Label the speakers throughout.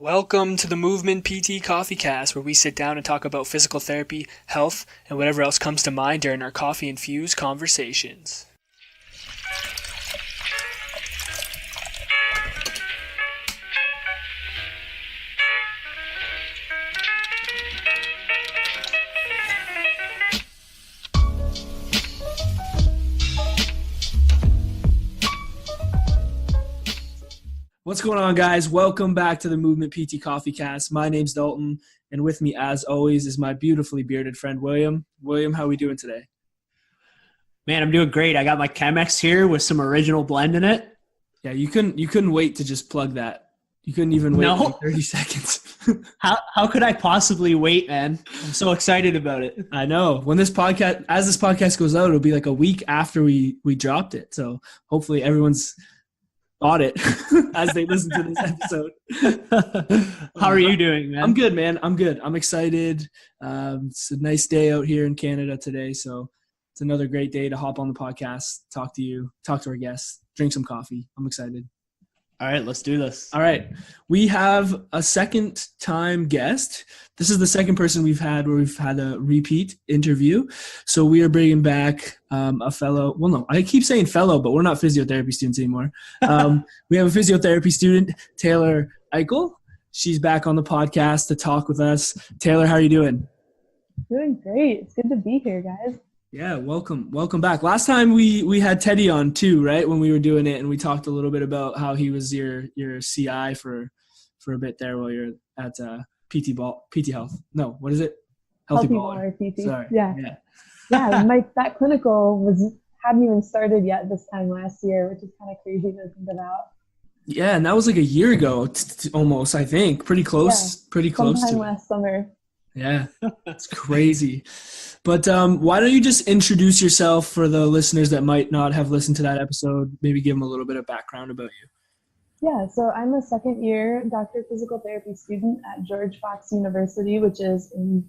Speaker 1: Welcome to the Movement PT CoffeeCast, where we sit down and talk about physical therapy, health, and whatever else comes to mind during our coffee-infused conversations. What's going on, guys? Welcome back to the Movement PT CoffeeCast. My name's Dalton, and with me, as always, is my beautifully bearded friend, William. William, how are we doing today?
Speaker 2: Man, I'm doing great. I got my Chemex here with some original blend in it.
Speaker 1: Yeah, you couldn't wait to just plug that. You couldn't even wait like 30 seconds.
Speaker 2: How could I possibly wait, man? I'm so excited about it.
Speaker 1: I know. As this podcast goes out, it'll be like a week after we dropped it. So hopefully everyone's bought it as they listen to this episode.
Speaker 2: How are you doing, man?
Speaker 1: I'm good, man. I'm good. I'm excited. It's a nice day out here in Canada today, so it's another great day to hop on the podcast, talk to you, talk to our guests, drink some coffee. I'm excited.
Speaker 2: All right, let's do this.
Speaker 1: All right. We have a second-time guest. This is the second person we've had where we've had a repeat interview. So we are bringing back a fellow – well, no, I keep saying fellow, but we're not physiotherapy students anymore. We have a physiotherapy student, Taylor Eckel. She's back on the podcast to talk with us. Taylor, how are you doing?
Speaker 3: Doing great. It's good to be here, guys.
Speaker 1: Yeah, welcome back. Last time we had Teddy on too, right? When we were doing it, and we talked a little bit about how he was your CI for a bit there while you're at PT Health. No, what is it? Healthy Baller.
Speaker 3: PT.
Speaker 1: Sorry.
Speaker 3: Yeah. That clinical hadn't even started yet this time last year, which is kind of crazy to think about.
Speaker 1: Yeah, and that was like a year ago, almost. I think pretty close.
Speaker 3: Yeah,
Speaker 1: pretty close
Speaker 3: sometime
Speaker 1: to it.
Speaker 3: Last summer.
Speaker 1: Yeah, it's crazy. But why don't you just introduce yourself for the listeners that might not have listened to that episode? Maybe give them a little bit of background about you.
Speaker 3: Yeah, so I'm a second-year doctor of physical therapy student at George Fox University, which is in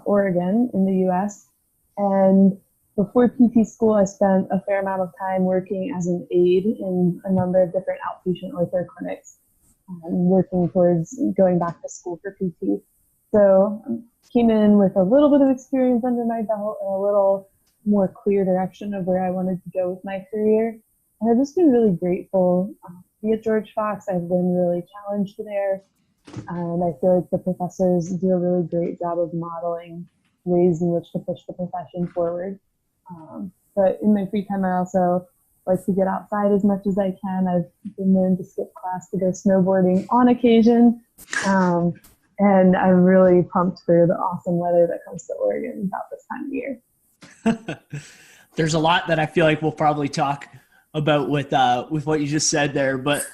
Speaker 3: Oregon in the U.S. And before PT school, I spent a fair amount of time working as an aide in a number of different outpatient ortho clinics, working towards going back to school for PT. So came in with a little bit of experience under my belt and a little more clear direction of where I wanted to go with my career. And I've just been really grateful to be at George Fox. I've been really challenged there. And I feel like the professors do a really great job of modeling ways in which to push the profession forward. But in my free time, I also like to get outside as much as I can. I've been known to skip class to go snowboarding on occasion. And I'm really pumped for the awesome weather that comes to Oregon about this time of year.
Speaker 2: There's a lot that I feel like we'll probably talk about with what you just said there, but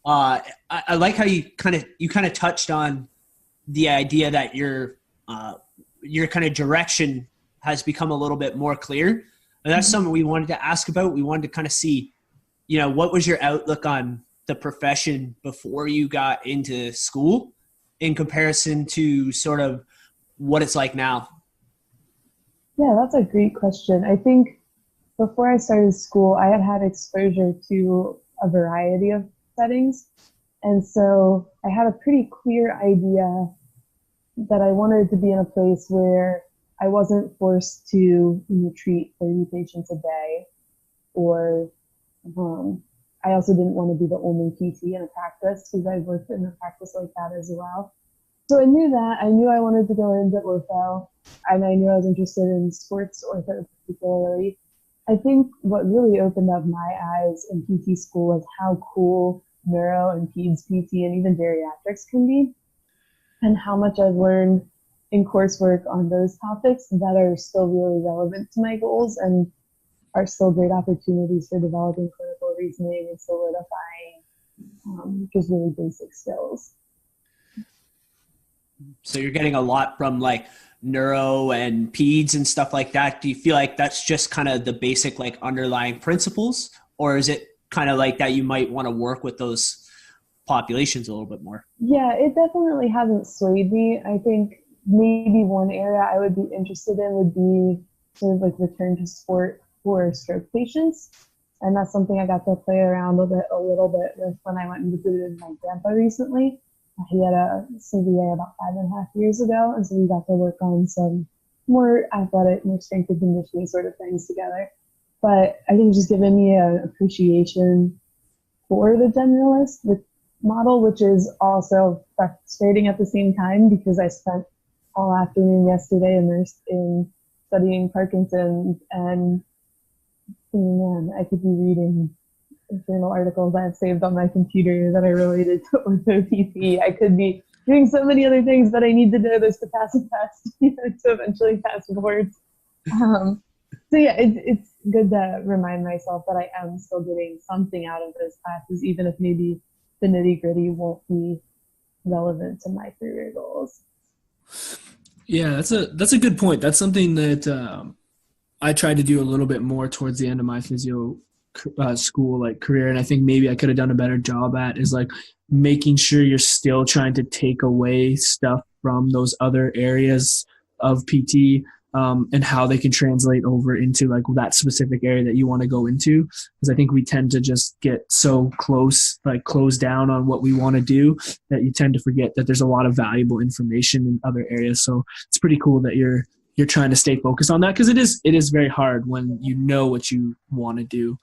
Speaker 2: I like how you kind of touched on the idea that your kind of direction has become a little bit more clear. And that's something we wanted to ask about. We wanted to kind of see, what was your outlook on the profession before you got into school in comparison to sort of what it's like now?
Speaker 3: Yeah, that's a great question. I think before I started school, I had exposure to a variety of settings. And so I had a pretty clear idea that I wanted to be in a place where I wasn't forced to treat 30 patients a day, or I also didn't want to be the only PT in a practice because I've worked in a practice like that as well. So I knew that. I knew I wanted to go into ortho, and I knew I was interested in sports ortho particularly. I think what really opened up my eyes in PT school was how cool neuro and peds PT and even geriatrics can be, and how much I've learned in coursework on those topics that are still really relevant to my goals and are still great opportunities for developing clinical reasoning and solidifying just really basic skills.
Speaker 2: So you're getting a lot from like neuro and peds and stuff like that. Do you feel like that's just kind of the basic like underlying principles, or is it kind of like that you might want to work with those populations a little bit more?
Speaker 3: Yeah, it definitely hasn't swayed me. I think maybe one area I would be interested in would be sort of like return to sport for stroke patients. And that's something I got to play around with a little bit with when I went and visited my grandpa recently. He had a CBA about 5.5 years ago, and so we got to work on some more athletic, more strength and conditioning sort of things together. But I think it's just given me an appreciation for the generalist model, which is also frustrating at the same time because I spent all afternoon yesterday immersed in studying Parkinson's and man, I could be reading journal articles I have saved on my computer that are related to ortho-PT. I could be doing so many other things that I need to know this to pass a test, to eventually pass boards. So yeah, it's good to remind myself that I am still getting something out of those classes, even if maybe the nitty-gritty won't be relevant to my career goals.
Speaker 1: Yeah, that's a good point. That's something that I tried to do a little bit more towards the end of my physio school career, and I think maybe I could have done a better job at is making sure you're still trying to take away stuff from those other areas of PT and how they can translate over into that specific area that you want to go into, because I think we tend to just get so closed down on what we want to do that you tend to forget that there's a lot of valuable information in other areas. So it's pretty cool that you're trying to stay focused on that, because it is very hard when you know what you want to do.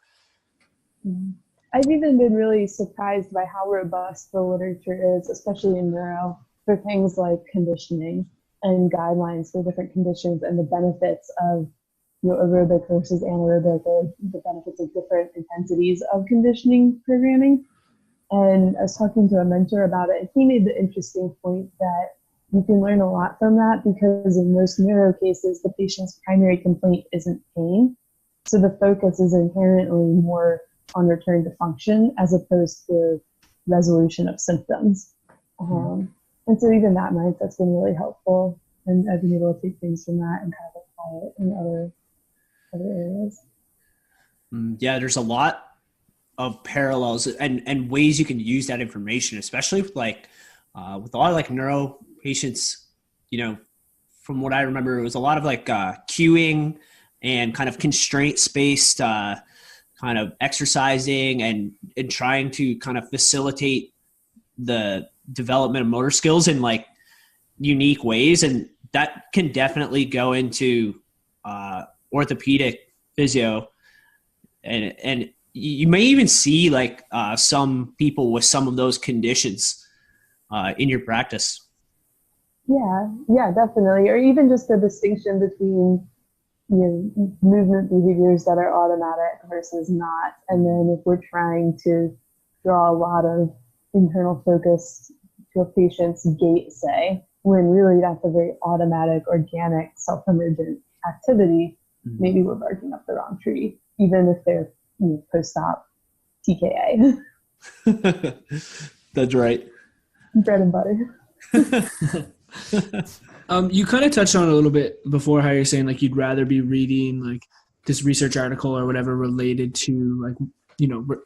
Speaker 3: I've even been really surprised by how robust the literature is, especially in neuro, for things like conditioning and guidelines for different conditions and the benefits of aerobic versus anaerobic, or the benefits of different intensities of conditioning programming. And I was talking to a mentor about it, and he made the interesting point that you can learn a lot from that because in most neuro cases, the patient's primary complaint isn't pain. So the focus is inherently more on return to function as opposed to resolution of symptoms. And so even that mindset's been really helpful, and I've been able to take things from that and kind of apply it in other areas.
Speaker 2: Yeah, there's a lot of parallels and ways you can use that information, especially with with a lot of neuro patients. From what I remember, it was a lot of cueing and kind of constraints-based kind of exercising and trying to kind of facilitate the development of motor skills in unique ways. And that can definitely go into orthopedic physio. And you may even see some people with some of those conditions in your practice.
Speaker 3: Yeah, definitely. Or even just the distinction between movement behaviors that are automatic versus not. And then if we're trying to draw a lot of internal focus to a patient's gait, say, when really that's a very automatic, organic, self-emergent activity, maybe we're barking up the wrong tree, even if they're post-op TKA.
Speaker 2: That's right.
Speaker 3: Bread and butter.
Speaker 1: You kind of touched on it a little bit before, how you're saying you'd rather be reading this research article or whatever related to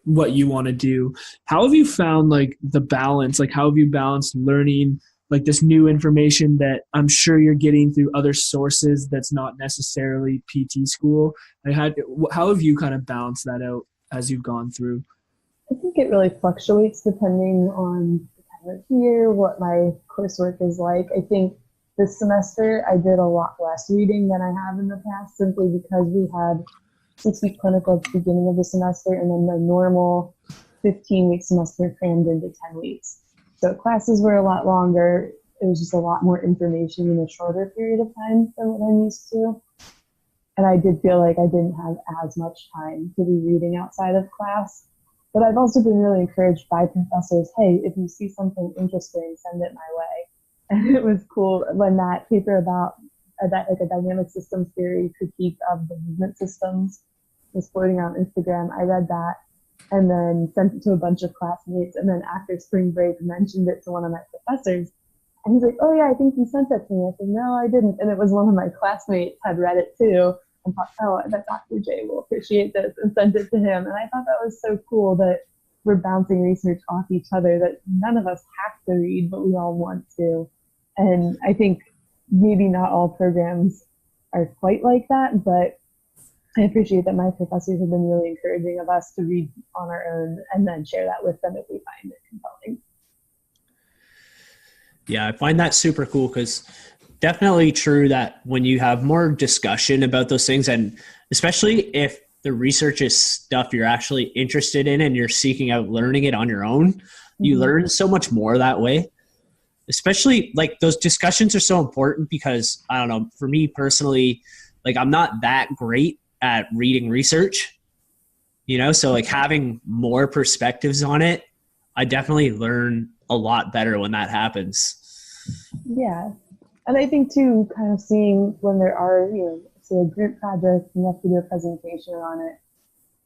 Speaker 1: what you want to do. How have you found the balance? How have you balanced learning this new information that I'm sure you're getting through other sources that's not necessarily PT school? How have you kind of balanced that out as you've gone through?
Speaker 3: I think it really fluctuates depending on the time of year, what my coursework is like. I think this semester I did a lot less reading than I have in the past, simply because we had 6-week clinical at the beginning of the semester and then the normal 15-week semester crammed into 10 weeks. So classes were a lot longer. It was just a lot more information in a shorter period of time than what I'm used to. And I did feel like I didn't have as much time to be reading outside of class. But I've also been really encouraged by professors, hey, if you see something interesting, send it my way. And it was cool when that paper about a dynamic systems theory critique of the movement systems was floating around Instagram. I read that and then sent it to a bunch of classmates. And then after spring break, mentioned it to one of my professors. And he's like, oh yeah, I think you sent that to me. I said, no, I didn't. And it was one of my classmates had read it too and thought, oh, I bet Dr. J will appreciate this, and sent it to him. And I thought that was so cool that we're bouncing research off each other, that none of us have to read, but we all want to. And I think maybe not all programs are quite like that, but I appreciate that my professors have been really encouraging of us to read on our own and then share that with them if we find it compelling.
Speaker 2: Yeah, I find that super cool because definitely true that when you have more discussion about those things, and especially if the research is stuff you're actually interested in and you're seeking out learning it on your own, you learn so much more that way. Especially like those discussions are so important because I don't know, for me personally, like I'm not that great at reading research, so like having more perspectives on it, I definitely learn a lot better when that happens.
Speaker 3: Yeah. And I think too, kind of seeing when there are, say a group project, you have to do a presentation on it,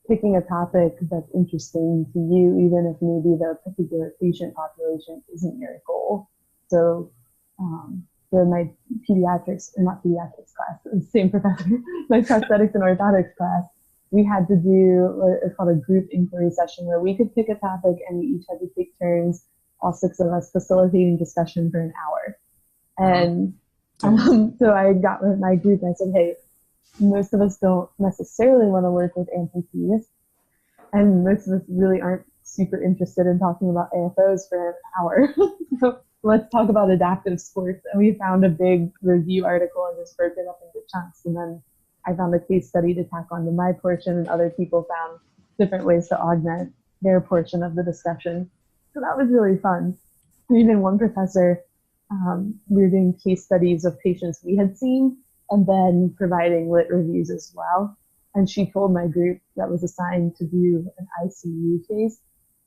Speaker 3: picking a topic that's interesting to you, even if maybe the particular patient population isn't your goal. So for my not pediatrics class, the same professor, my prosthetics and orthotics class, we had to do what is called a group inquiry session where we could pick a topic and we each had to take turns, all 6 of us facilitating discussion for an hour. And so I got with my group and I said, hey, most of us don't necessarily want to work with amputees, and most of us really aren't super interested in talking about AFOs for an hour. So let's talk about adaptive sports. And we found a big review article and just broke it up into chunks. And then I found a case study to tack onto my portion, and other people found different ways to augment their portion of the discussion. So that was really fun. And even one professor, we were doing case studies of patients we had seen and then providing lit reviews as well. And she told my group that was assigned to do an ICU case,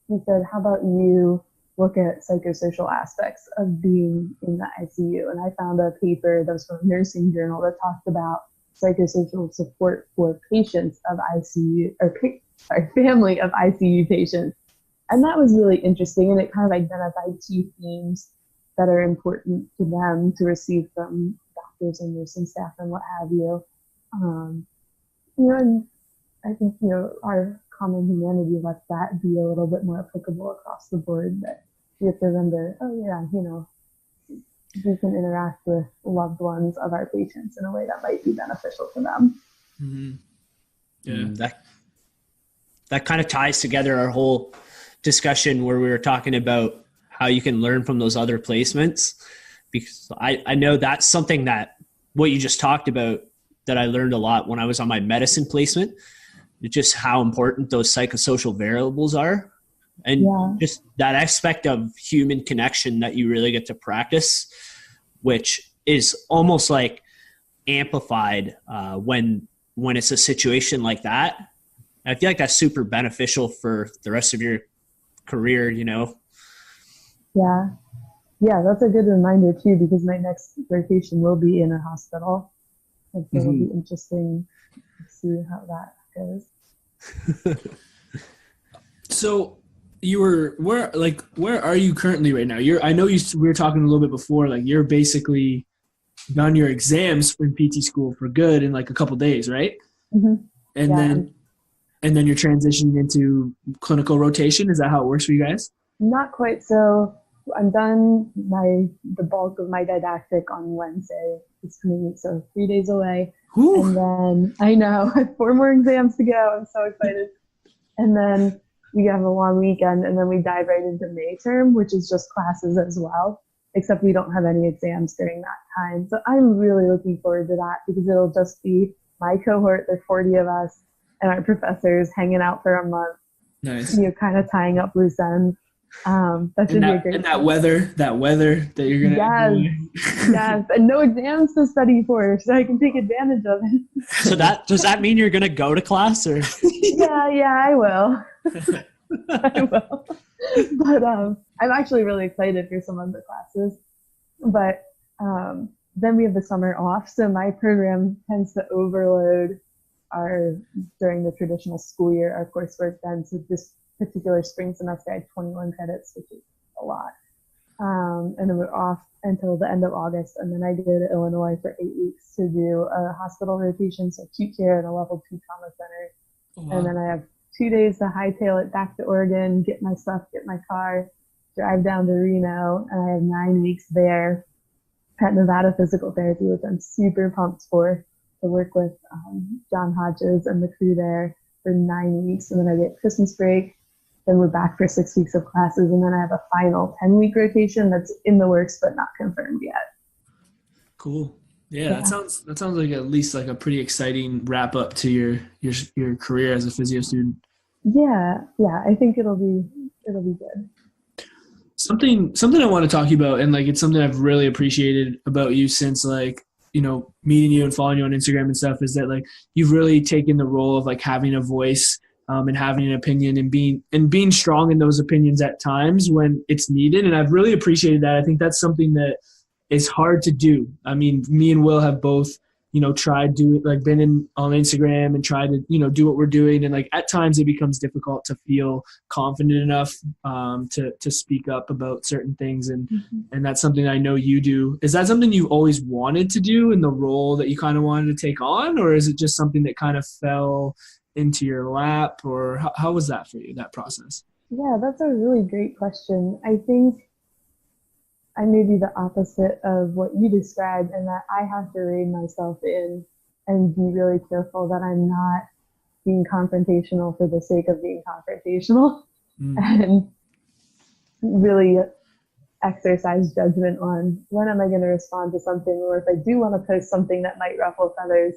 Speaker 3: she said, how about you look at psychosocial aspects of being in the ICU? And I found a paper that was from a nursing journal that talked about psychosocial support for patients of ICU, family of ICU patients. And that was really interesting. And it kind of identified key themes that are important to them to receive from doctors and nursing staff and what have you. And I think, our common humanity lets that be a little bit more applicable across the board, that we have to remember, we can interact with loved ones of our patients in a way that might be beneficial to them.
Speaker 1: Mm-hmm. Yeah.
Speaker 2: That kind of ties together our whole discussion where we were talking about how you can learn from those other placements, because I know that's something that what you just talked about that I learned a lot when I was on my medicine placement, just how important those psychosocial variables are, and just that aspect of human connection that you really get to practice, which is almost like amplified when it's a situation like that. I feel like that's super beneficial for the rest of your career,
Speaker 3: Yeah, that's a good reminder too, because my next rotation will be in a hospital. So it'll be interesting to see how that goes.
Speaker 1: So where are you currently right now? I know we were talking a little bit before, like you're basically done your exams in PT school for good in like a couple days, right?
Speaker 3: Mm-hmm.
Speaker 1: And then you're transitioning into clinical rotation. Is that how it works for you guys?
Speaker 3: Not quite. So I'm done the bulk of my didactic on Wednesday this coming week, so 3 days away. Whew. And then I know I have 4 more exams to go. I'm so excited. And then we have a long weekend, and then we dive right into May term, which is just classes as well, except we don't have any exams during that time. So I'm really looking forward to that, because it'll just be my cohort, there's 40 of us, and our professors hanging out for a month.
Speaker 1: Nice.
Speaker 3: Kind of tying up loose ends. That should be a great.
Speaker 1: And that weather that you're gonna.
Speaker 3: Yes, and no exams to study for, so I can take advantage of it.
Speaker 2: So does that mean you're gonna go to class, or?
Speaker 3: Yeah, I will. I will. But I'm actually really excited for some of the classes. But then we have the summer off, so my program tends to overload during the traditional school year, our coursework then. So this particular spring semester I had 21 credits, which is a lot. And then we're off until the end of August, and then I go to Illinois for 8 weeks to do a hospital rotation, so acute care at a level 2 trauma center. Oh, wow. And then I have 2 days to hightail it back to Oregon, get my stuff, get my car, drive down to Reno, and I have 9 weeks there at Nevada Physical Therapy, which I'm super pumped for, to work with John Hodges and the crew there for 9 weeks. And then I get Christmas break, then we're back for 6 weeks of classes. And then I have a final 10-week rotation that's in the works, but not confirmed yet.
Speaker 1: Cool. Yeah, that sounds like at least like a pretty exciting wrap up to your career as a physio student.
Speaker 3: Yeah, I think it'll be good.
Speaker 1: Something I want to talk to you about, and like it's something I've really appreciated about you since like, meeting you and following you on Instagram and stuff, is that like you've really taken the role of like having a voice and having an opinion and being strong in those opinions at times when it's needed. And I've really appreciated that. I think that's something that is hard to do. I mean, me and Will have both, tried been on Instagram and tried to, do what we're doing. And like at times it becomes difficult to feel confident enough to speak up about certain things. And that's something I know you do. Is that something you've always wanted to do in the role that you kind of wanted to take on? Or is it just something that kind of fell into your lap? Or how was that for you, that process?
Speaker 3: Yeah, that's a really great question. I think I may be the opposite of what you described, and that I have to rein myself in and be really careful that I'm not being confrontational for the sake of being confrontational, and really exercise judgment on when am I going to respond to something, or if I do want to post something that might ruffle feathers,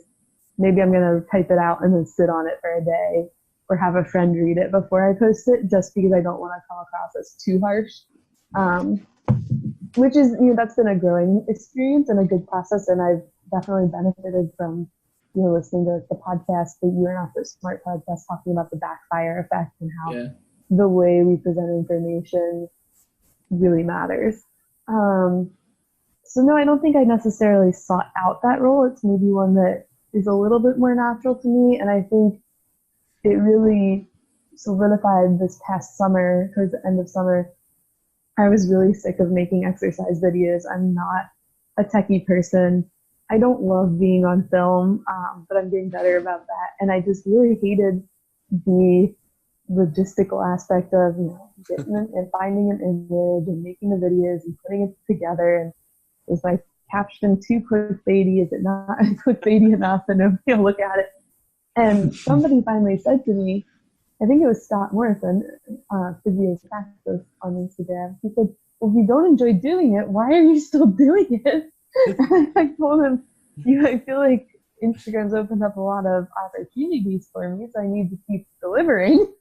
Speaker 3: maybe I'm going to type it out and then sit on it for a day or have a friend read it before I post it, just because I don't want to come across as too harsh. Which is, that's been a growing experience and a good process. And I've definitely benefited from, listening to the podcast, the You're Not So Smart podcast, talking about the backfire effect and how the way we present information really matters. So no, I don't think I necessarily sought out that role. It's maybe one that is a little bit more natural to me. And I think it really solidified this past summer, towards the end of summer. I was really sick of making exercise videos. I'm not a techie person. I don't love being on film, but I'm getting better about that. And I just really hated the logistical aspect of, getting and finding an image and making the videos and putting it together. And is my caption too clickbaity? Is it not clickbaity enough? And nobody will look at it. And somebody finally said to me, I think it was Scott Morrison, PTCOFFEECAST on Instagram. He said, well, if you don't enjoy doing it, why are you still doing it? And I told him, I feel like Instagram's opened up a lot of opportunities for me, so I need to keep delivering.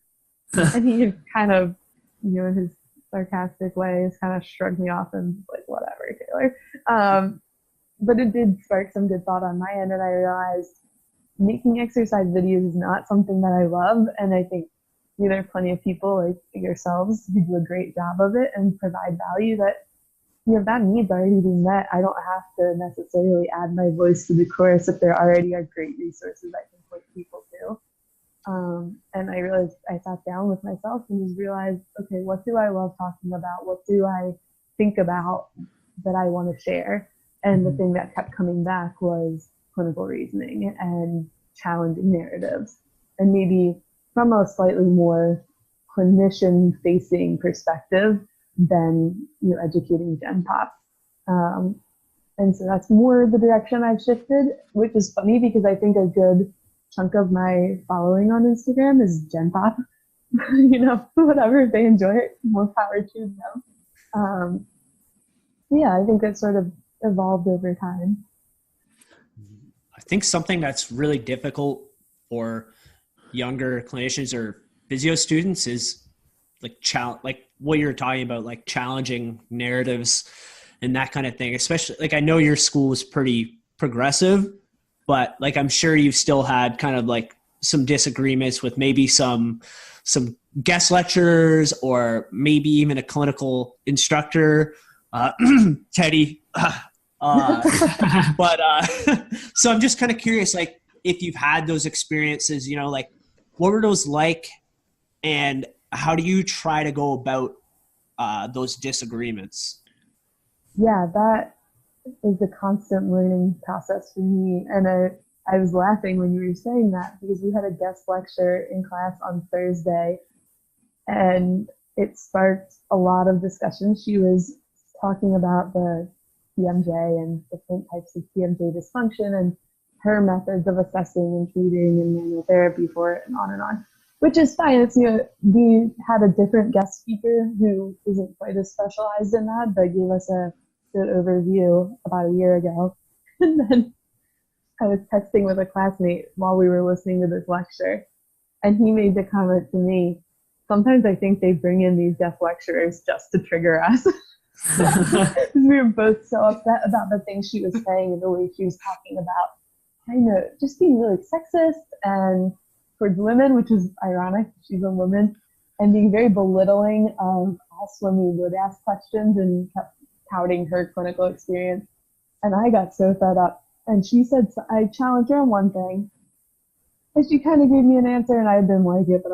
Speaker 3: And he kind of, in his sarcastic way, kind of shrugged me off and was like, whatever, Taylor. But it did spark some good thought on my end, and I realized making exercise videos is not something that I love. And I think there are plenty of people like yourselves who do a great job of it and provide value that, that need's already being met. I don't have to necessarily add my voice to the chorus if there already are great resources I can point people to. And I realized, I sat down with myself and just realized, okay, what do I love talking about? What do I think about that I want to share? And the thing that kept coming back was clinical reasoning and challenging narratives, and maybe from a slightly more clinician-facing perspective than educating Gen Pop. And so that's more the direction I've shifted, which is funny because I think a good chunk of my following on Instagram is Gen Pop. Whatever, if they enjoy it, more power to them. Yeah, I think that sort of evolved over time.
Speaker 2: I think something that's really difficult for younger clinicians or physio students is like what you're talking about, like challenging narratives and that kind of thing. Especially I know your school is pretty progressive, but I'm sure you've still had kind of some disagreements with maybe some guest lecturers or maybe even a clinical instructor, Teddy. But so I'm just kind of curious, if you've had those experiences, what were those like, and how do you try to go about those disagreements?
Speaker 3: Yeah, that is a constant learning process for me. And I was laughing when you were saying that because we had a guest lecture in class on Thursday, and it sparked a lot of discussion. She was talking about the PMJ and different types of PMJ dysfunction and her methods of assessing and treating and manual therapy for it, and on and on. which is fine. It's, we had a different guest speaker who isn't quite as specialized in that, but gave us a good overview about a year ago. And then I was texting with a classmate while we were listening to this lecture, and he made the comment to me, sometimes I think they bring in these guest lecturers just to trigger us. We were both so upset about the things she was saying and the way she was talking about kind of just being really sexist and towards women, which is ironic, she's a woman, and being very belittling of us when we would ask questions and kept touting her clinical experience. And I got so fed up. And she said, I challenged her on one thing, and she kind of gave me an answer, and I didn't like it, but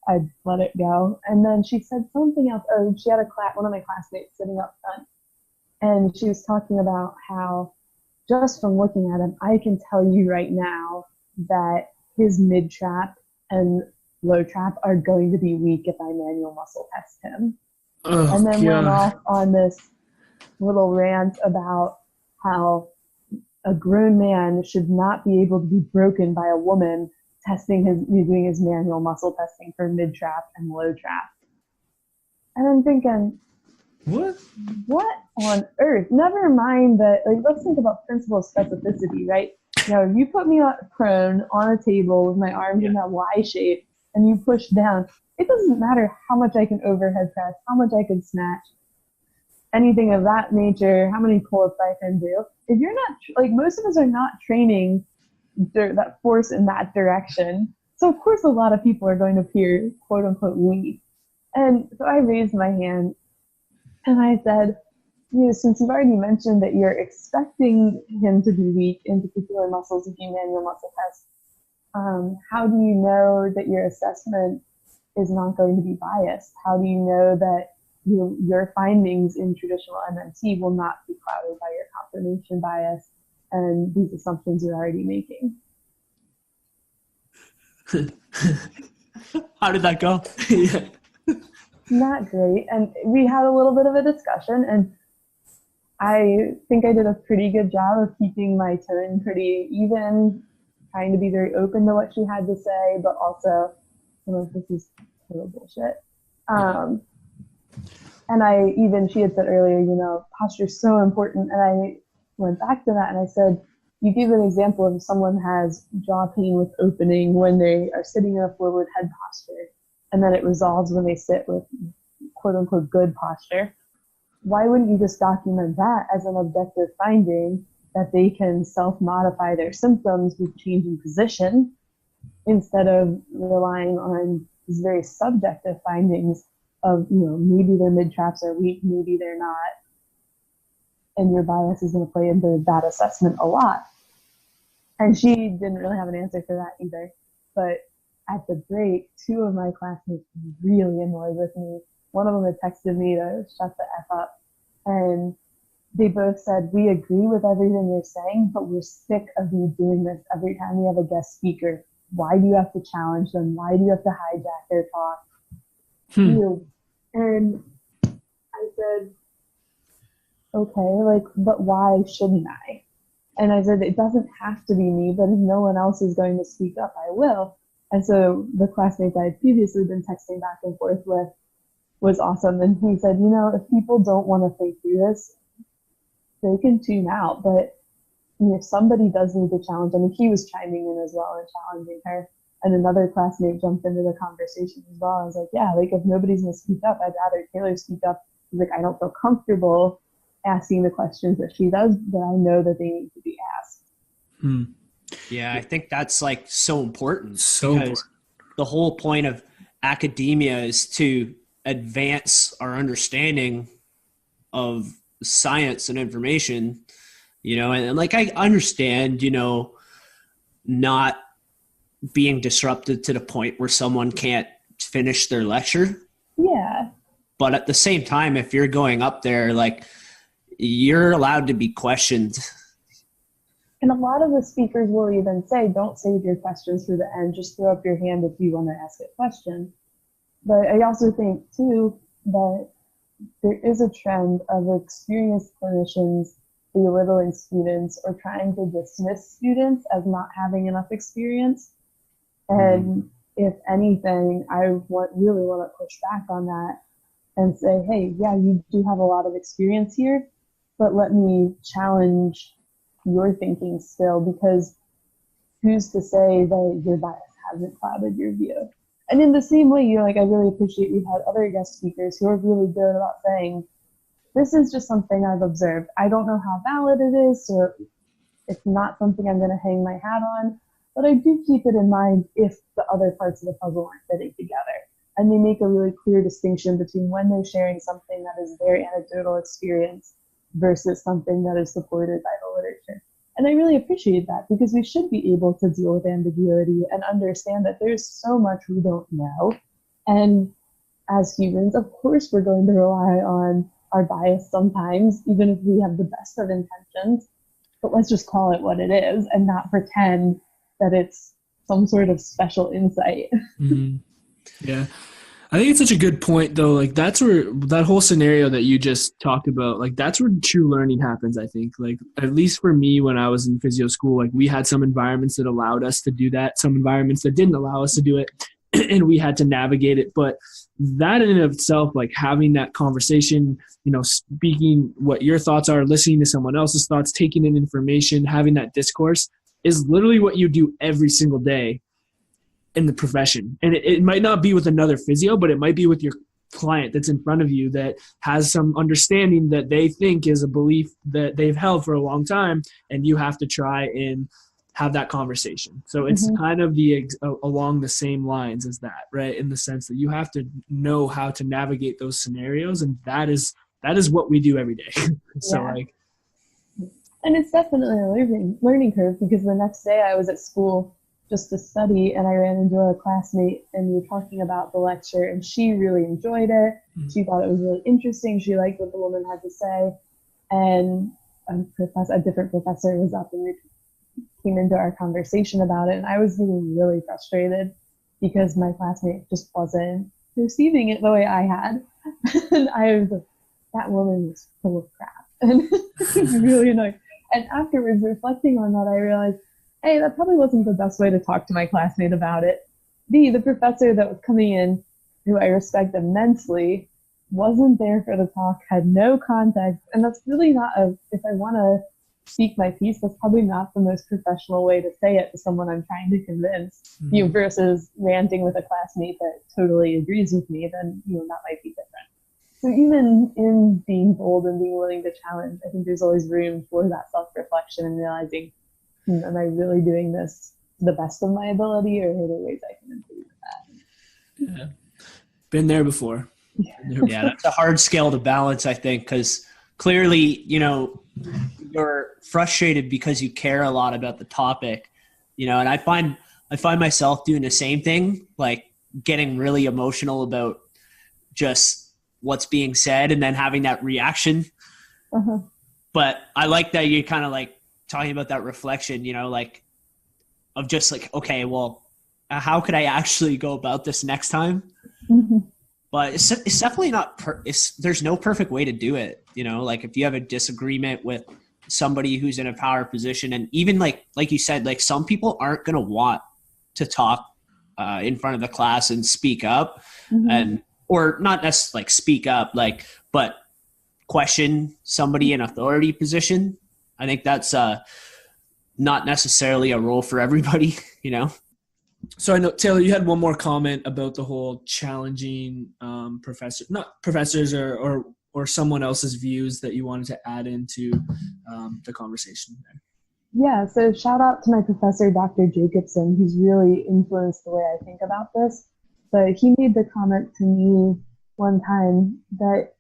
Speaker 3: I let it go. And then she said something else. Oh, she had one of my classmates sitting up front, and she was talking about how just from looking at him, I can tell you right now that his mid trap and low trap are going to be weak if I manual muscle test him.
Speaker 1: Oh,
Speaker 3: and then
Speaker 1: God.
Speaker 3: went off on this little rant about how a grown man should not be able to be broken by a woman doing his manual muscle testing for mid trap and low trap. And I'm thinking, what on earth? Never mind that, let's think about principle of specificity, right? If you put me prone on a table with my arms in that Y shape and you push down, it doesn't matter how much I can overhead press, how much I can snatch, anything of that nature, how many pull-ups I can do. If you're not, most of us are not training that force in that direction. So of course a lot of people are going to appear quote unquote weak. And so I raised my hand and I said, since you've already mentioned that you're expecting him to be weak in particular muscles if you manual muscle test, how do you know that your assessment is not going to be biased? How do you know that your findings in traditional MMT will not be clouded by your confirmation bias and these assumptions you're already making?
Speaker 2: How did that go?
Speaker 1: Yeah.
Speaker 3: Not great. And we had a little bit of a discussion, and I think I did a pretty good job of keeping my tone pretty even, trying to be very open to what she had to say, but also, this is total bullshit. And she had said earlier, posture is so important. And I went back to that and I said, you gave an example of someone has jaw pain with opening when they are sitting in a forward head posture, and then it resolves when they sit with quote unquote good posture. Why wouldn't you just document that as an objective finding that they can self-modify their symptoms with change in position instead of relying on these very subjective findings of, maybe their mid-traps are weak, maybe they're not, and your bias is going to play into that assessment a lot. And she didn't really have an answer for that either. But at the break, two of my classmates were really annoyed with me. One of them had texted me to shut the F up. And they both said, we agree with everything you're saying, but we're sick of you doing this every time we have a guest speaker. Why do you have to challenge them? Why do you have to hijack their talk? And I said, okay, but why shouldn't I? And I said, it doesn't have to be me, but if no one else is going to speak up, I will. And so the classmates I had previously been texting back and forth with was awesome. And he said, if people don't want to think through this, they can tune out. But if somebody does need to challenge, he was chiming in as well and challenging her. And another classmate jumped into the conversation as well. I was like, if nobody's going to speak up, I'd rather Taylor speak up. He's like, I don't feel comfortable asking the questions that she does, but I know that they need to be asked.
Speaker 2: Yeah, I think that's so important.
Speaker 1: So
Speaker 2: because the whole point of academia is to advance our understanding of science and information, and I understand, not being disrupted to the point where someone can't finish their lecture.
Speaker 3: Yeah.
Speaker 2: But at the same time, if you're going up there, you're allowed to be questioned.
Speaker 3: And a lot of the speakers will even say, don't save your questions for the end. Just throw up your hand if you want to ask a question. But I also think, too, that there is a trend of experienced clinicians belittling students or trying to dismiss students as not having enough experience. And if anything, really want to push back on that and say, hey, yeah, you do have a lot of experience here, but let me challenge your thinking still, because who's to say that your bias hasn't clouded your view? And in the same way, I really appreciate we've had other guest speakers who are really good about saying, this is just something I've observed. I don't know how valid it is, or it's not something I'm going to hang my hat on, but I do keep it in mind if the other parts of the puzzle aren't fitting together. And they make a really clear distinction between when they're sharing something that is their anecdotal experience versus something that is supported by the literature. And I really appreciate that, because we should be able to deal with ambiguity and understand that there's so much we don't know. And as humans, of course, we're going to rely on our bias sometimes, even if we have the best of intentions. But let's just call it what it is and not pretend that it's some sort of special insight.
Speaker 1: Mm-hmm. Yeah. I think it's such a good point, though. Like, that's where that whole scenario that you just talked about, like, that's where true learning happens, I think. Like, at least for me, when I was in physio school, like, we had some environments that allowed us to do that, some environments that didn't allow us to do it, and we had to navigate it. But that in and of itself, like, having that conversation, speaking what your thoughts are, listening to someone else's thoughts, taking in information, having that discourse is literally what you do every single day in the profession. And it might not be with another physio, but it might be with your client that's in front of you that has some understanding that they think is a belief that they've held for a long time, and you have to try and have that conversation. So it's kind of along the same lines as that, right? In the sense that you have to know how to navigate those scenarios, and that is what we do every day. So
Speaker 3: and it's definitely a learning curve, because the next day I was at school just to study, and I ran into a classmate, and we were talking about the lecture, and she really enjoyed it. She thought it was really interesting. She liked what the woman had to say. And a different professor was up, and we came into our conversation about it, and I was getting really frustrated because my classmate just wasn't receiving it the way I had. And I was like, that woman was full of crap. And it was really annoying. And afterwards, reflecting on that, I realized, A, that probably wasn't the best way to talk to my classmate about it. B, the professor that was coming in, who I respect immensely, wasn't there for the talk, had no context. And that's really not if I want to speak my piece, that's probably not the most professional way to say it to someone I'm trying to convince, versus ranting with a classmate that totally agrees with me, then, that might be different. So even in being bold and being willing to challenge, I think there's always room for that self-reflection and realizing, am I really doing this to the best of my ability, or are there ways I can improve that?
Speaker 1: Yeah. Been there before.
Speaker 2: Yeah, that's a hard scale to balance, I think, because clearly, you're frustrated because you care a lot about the topic, and I find myself doing the same thing, like getting really emotional about just what's being said and then having that reaction. But I like that you're kind of like talking about that reflection, like of just like, okay, well, how could I actually go about this next time? But it's definitely not, there's no perfect way to do it. Like if you have a disagreement with somebody who's in a power position, and even like you said, like some people aren't going to want to talk in front of the class and speak up or not necessarily like speak up, but question somebody in authority position. I think that's not necessarily a role for everybody,
Speaker 1: So I know, Taylor, you had one more comment about the whole challenging professors or someone else's views that you wanted to add into the conversation there.
Speaker 3: Yeah, so shout out to my professor, Dr. Jacobson, who's really influenced the way I think about this. But he made the comment to me one time that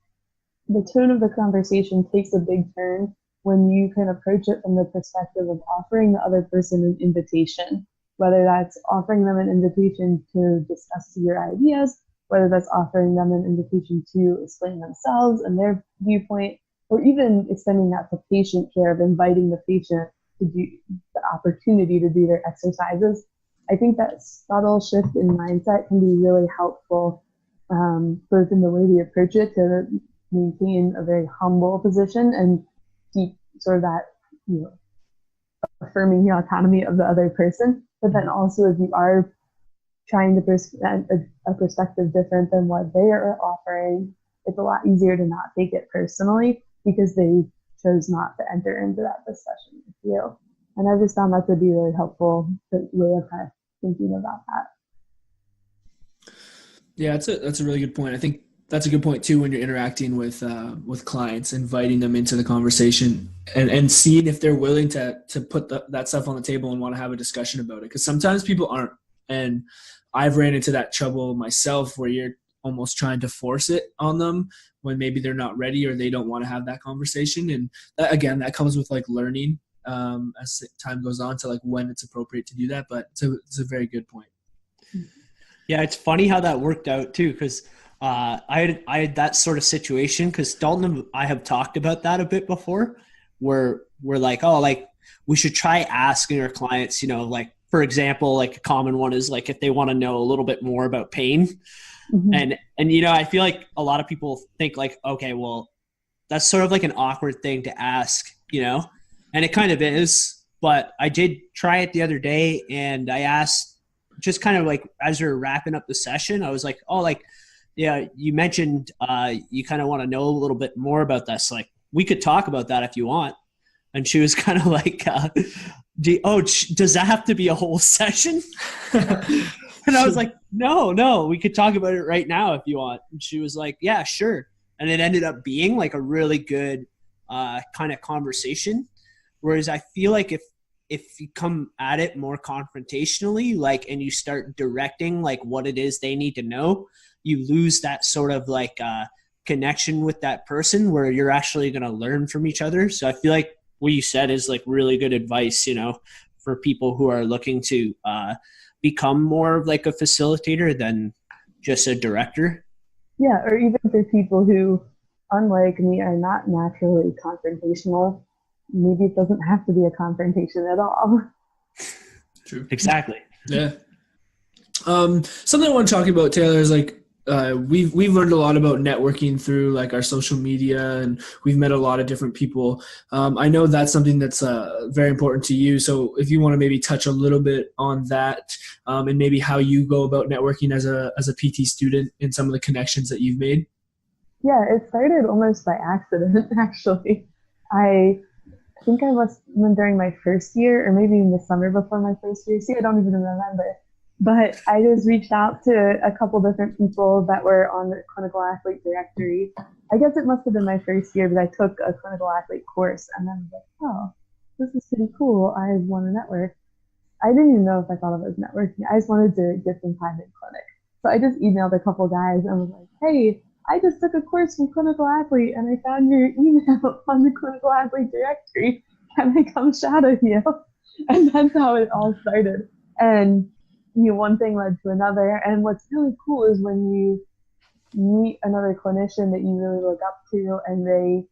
Speaker 3: the tone of the conversation takes a big turn when you can approach it from the perspective of offering the other person an invitation, whether that's offering them an invitation to discuss your ideas, whether that's offering them an invitation to explain themselves and their viewpoint, or even extending that to patient care of inviting the patient to do the opportunity to do their exercises. I think that subtle shift in mindset can be really helpful, both in the way we approach it to maintain a very humble position and keep sort of that, affirming the autonomy of the other person. But then also, if you are trying to present a perspective different than what they are offering, it's a lot easier to not take it personally because they chose not to enter into that discussion with you. And I just found that to be really helpful way of kind of thinking about that.
Speaker 1: Yeah, that's a really good point. I think that's a good point too when you're interacting with clients, inviting them into the conversation and seeing if they're willing to put that stuff on the table and want to have a discussion about it. Because sometimes people aren't, and I've ran into that trouble myself where you're almost trying to force it on them when maybe they're not ready or they don't want to have that conversation. And that comes with like learning as time goes on to like when it's appropriate to do that. But it's a very good point.
Speaker 2: Yeah, it's funny how that worked out too, because I had that sort of situation because Dalton and I have talked about that a bit before, where we're like, oh, like we should try asking our clients, like for example, like a common one is like if they want to know a little bit more about pain. Mm-hmm. And I feel like a lot of people think like, okay, well, that's sort of like an awkward thing to ask, and it kind of is. But I did try it the other day, and I asked just kind of like as we were wrapping up the session, I was like, oh, like, yeah, you mentioned you kind of want to know a little bit more about this. Like, we could talk about that if you want. And she was kind of like, does that have to be a whole session? And I was like, no, we could talk about it right now if you want. And she was like, yeah, sure. And it ended up being like a really good kind of conversation. Whereas I feel like if you come at it more confrontationally, like, and you start directing like what it is they need to know, you lose that sort of like connection with that person where you're actually going to learn from each other. So I feel like what you said is like really good advice, for people who are looking to become more of like a facilitator than just a director.
Speaker 3: Yeah, or even for people who, unlike me, are not naturally confrontational. Maybe it doesn't have to be a confrontation at all.
Speaker 1: True.
Speaker 2: Exactly.
Speaker 1: Yeah. Something I want to talk about, Taylor, is like we've learned a lot about networking through like our social media, and we've met a lot of different people. I know that's something that's very important to you. So if you want to maybe touch a little bit on that, and maybe how you go about networking as a PT student and some of the connections that you've made.
Speaker 3: Yeah, it started almost by accident, actually. I think I was during my first year, or maybe in the summer before my first year. See, I don't even remember. But I just reached out to a couple different people that were on the clinical athlete directory. I guess it must have been my first year, but I took a clinical athlete course, and then I was like, oh, this is pretty cool. I want to network. I didn't even know if I thought of it as networking. I just wanted to get some time in clinic. So I just emailed a couple guys and was like, hey, I just took a course from clinical athlete and I found your email on the clinical athlete directory. Can I come shadow you? And that's how it all started. And one thing led to another. And what's really cool is when you meet another clinician that you really look up to and they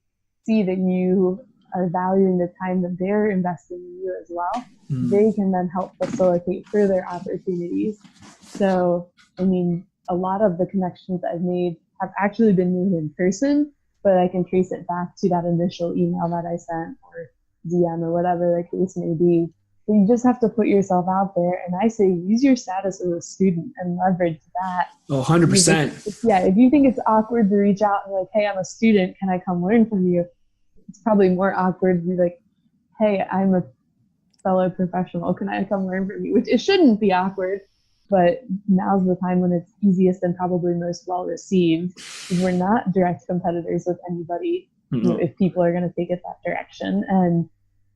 Speaker 3: see that you are valuing the time that they're investing in you as well, they can then help facilitate further opportunities. So, I mean, a lot of the connections I've made have actually been made in person, but I can trace it back to that initial email that I sent or DM or whatever the case may be. So you just have to put yourself out there. And I say, use your status as a student and leverage that.
Speaker 1: Oh, 100%.
Speaker 3: If you think it's awkward to reach out and like, hey, I'm a student, can I come learn from you? It's probably more awkward to be like, hey, I'm a fellow professional, can I come learn from you? Which it shouldn't be awkward. But now's the time when it's easiest and probably most well received, because we're not direct competitors with anybody. If people are going to take it that direction, and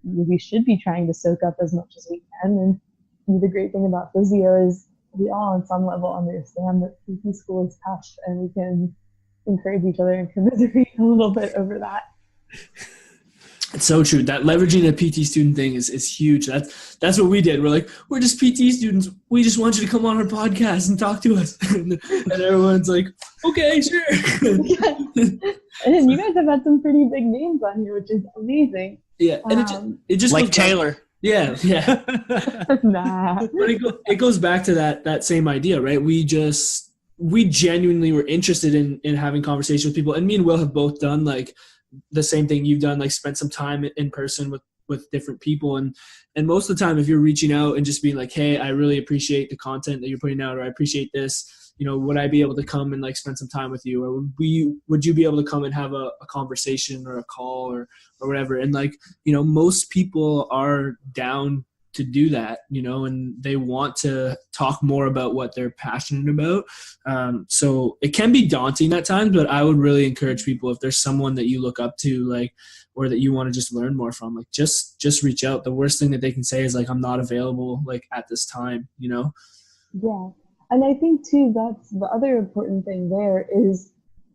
Speaker 3: we should be trying to soak up as much as we can. And the great thing about physio is we all on some level understand that PT school is tough, and we can encourage each other and commiserate a little bit over that.
Speaker 1: It's so true. That leveraging a PT student thing is huge. That's what we did. We're like, we're just PT students. We just want you to come on our podcast and talk to us. And everyone's like, okay, sure.
Speaker 3: Yeah. And you guys have had some pretty big names on here, which is amazing.
Speaker 1: Yeah, and it just
Speaker 2: like Taylor.
Speaker 1: Back. Yeah.
Speaker 3: Nah.
Speaker 1: But it goes back to that same idea, right? We genuinely were interested in having conversations with people. And me and Will have both done like the same thing you've done, like spent some time in person with with different people. And most of the time, if you're reaching out and just being like, hey, I really appreciate the content that you're putting out, or I appreciate this, you know, would I be able to come and like spend some time with you, or would you be able to come and have a conversation or a call or whatever? And like, you know, most people are down to do that, you know, and they want to talk more about what they're passionate about. So it can be daunting at times, but I would really encourage people, if there's someone that you look up to, like, or that you want to just learn more from, like, just reach out. The worst thing that they can say is like, I'm not available, like, at this time, you know?
Speaker 3: Yeah. And I think too, that's the other important thing there is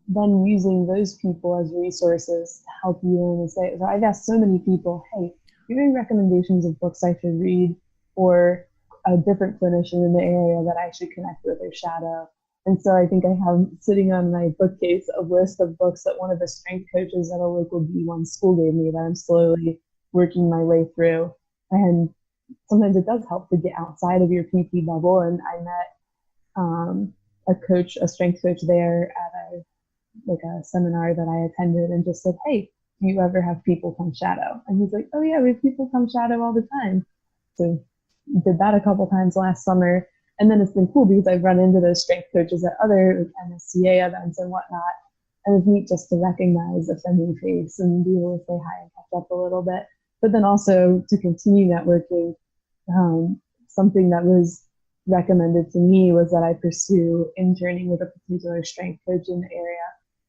Speaker 3: then using those people as resources to help you learn and say. So I've asked so many people, hey, give me recommendations of books I should read, or a different clinician in the area that I should connect with or shadow. And so I think I have sitting on my bookcase a list of books that one of the strength coaches at a local D1 school gave me that I'm slowly working my way through. And sometimes it does help to get outside of your PT bubble. And I met a strength coach there at a seminar that I attended, and just said, hey, do you ever have people come shadow? And he's like, oh yeah, we have people come shadow all the time. So did that a couple times last summer. And then it's been cool because I've run into those strength coaches at other MSCA events and whatnot. And it's neat just to recognize a friendly face and be able to say hi and catch up a little bit. But then also to continue networking, something that was recommended to me was that I pursue interning with a particular strength coach in the area.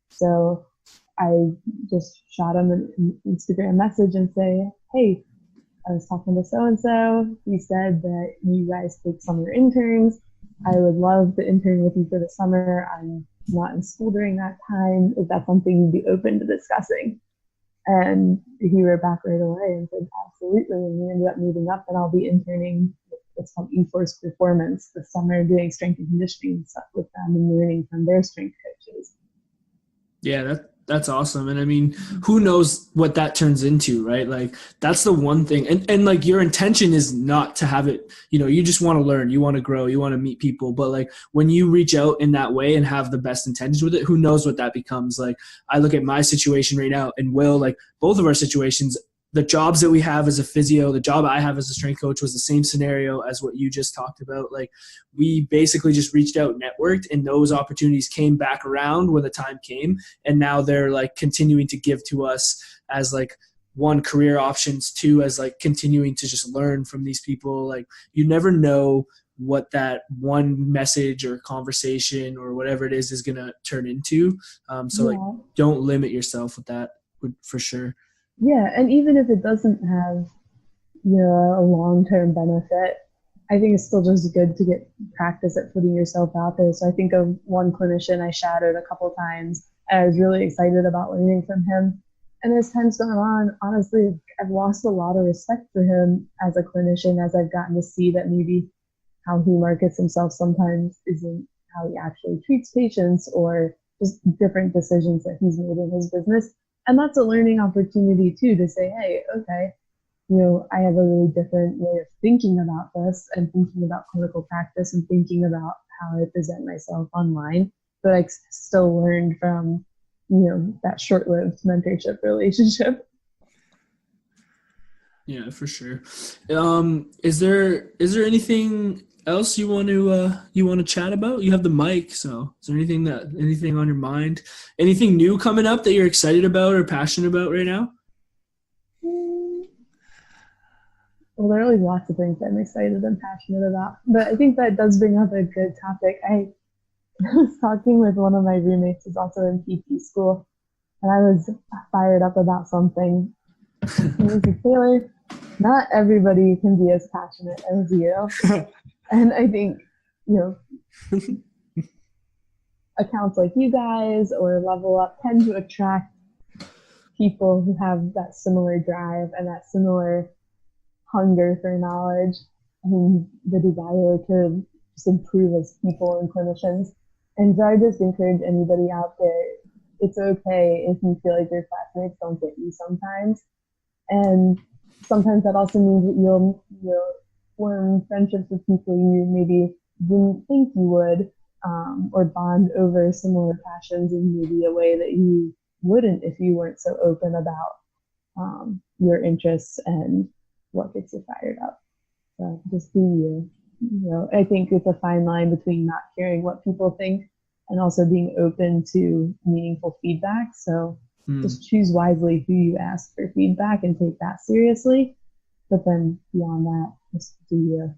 Speaker 3: So I just shot him an Instagram message and say, hey, I was talking to so-and-so. He said that you guys take summer interns. I would love to intern with you for the summer. I'm not in school during that time. Is that something you'd be open to discussing? And he wrote back right away and said, absolutely. And we ended up meeting up, and I'll be interning what's called eForce Performance this summer, doing strength and conditioning stuff with them and learning from their strength coaches.
Speaker 1: Yeah, that's awesome. And I mean, who knows what that turns into, right? Like, that's the one thing. And like, your intention is not to have it, you know, you just want to learn, you want to grow, you want to meet people. But like, when you reach out in that way and have the best intentions with it, who knows what that becomes. Like, I look at my situation right now, and Will, like, both of our situations, the jobs that we have as a physio, the job I have as a strength coach was the same scenario as what you just talked about. Like, we basically just reached out, networked, and those opportunities came back around when the time came. And now they're like continuing to give to us as like, one, career options, two, as like continuing to just learn from these people. Like, you never know what that one message or conversation or whatever it is going to turn into. Like, don't limit yourself with that, for sure.
Speaker 3: Yeah, and even if it doesn't have, you know, a long-term benefit, I think it's still just good to get practice at putting yourself out there. So I think of one clinician I shadowed a couple times. I was really excited about learning from him. And as time's gone on, honestly, I've lost a lot of respect for him as a clinician, as I've gotten to see that maybe how he markets himself sometimes isn't how he actually treats patients, or just different decisions that he's made in his business. And that's a learning opportunity too, to say, hey, okay, you know, I have a really different way of thinking about this and thinking about clinical practice and thinking about how I present myself online. But I still learned from, you know, that short-lived mentorship relationship.
Speaker 1: Yeah, for sure. Is there anything else you want to chat about? You have the mic, so is there anything on your mind? Anything new coming up that you're excited about or passionate about right now?
Speaker 3: Well, there are always lots of things that I'm excited and passionate about, but I think that does bring up a good topic. I was talking with one of my roommates who's also in PT school, and I was fired up about something. And he said, Taylor, not everybody can be as passionate as you. And I think, you know, accounts like you guys or Level Up tend to attract people who have that similar drive and that similar hunger for knowledge and the desire to just improve as people and clinicians. And so I just encourage anybody out there, it's okay if you feel like your classmates don't get you sometimes. And sometimes that also means that you'll form friendships with people you maybe didn't think you would, or bond over similar passions in maybe a way that you wouldn't if you weren't so open about your interests and what gets you fired up. So just be you. I think it's a fine line between not caring what people think and also being open to meaningful feedback. So just choose wisely who you ask for feedback and take that seriously. But then beyond that, just do you.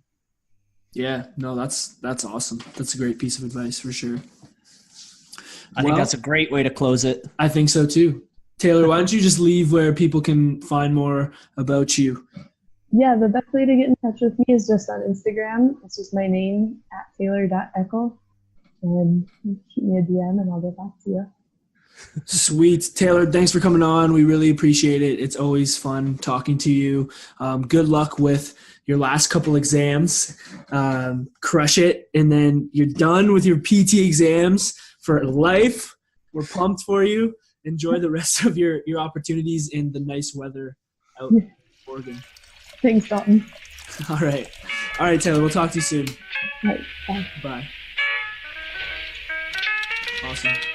Speaker 1: Yeah, no, that's awesome. That's a great piece of advice for sure.
Speaker 2: I think that's a great way to close it.
Speaker 1: I think so too. Taylor, why don't you just leave where people can find more about you?
Speaker 3: Yeah, the best way to get in touch with me is just on Instagram. It's just my name, @taylor.eckel. And shoot me a DM and I'll get back to you.
Speaker 1: Sweet. Taylor, thanks for coming on. We really appreciate it. It's always fun talking to you. Good luck with your last couple exams. Crush it. And then you're done with your PT exams for life. We're pumped for you. Enjoy the rest of your opportunities in the nice weather out in Oregon.
Speaker 3: Thanks, Dalton.
Speaker 1: All right, Taylor. We'll talk to you soon.
Speaker 3: All right, bye.
Speaker 1: Bye. Awesome.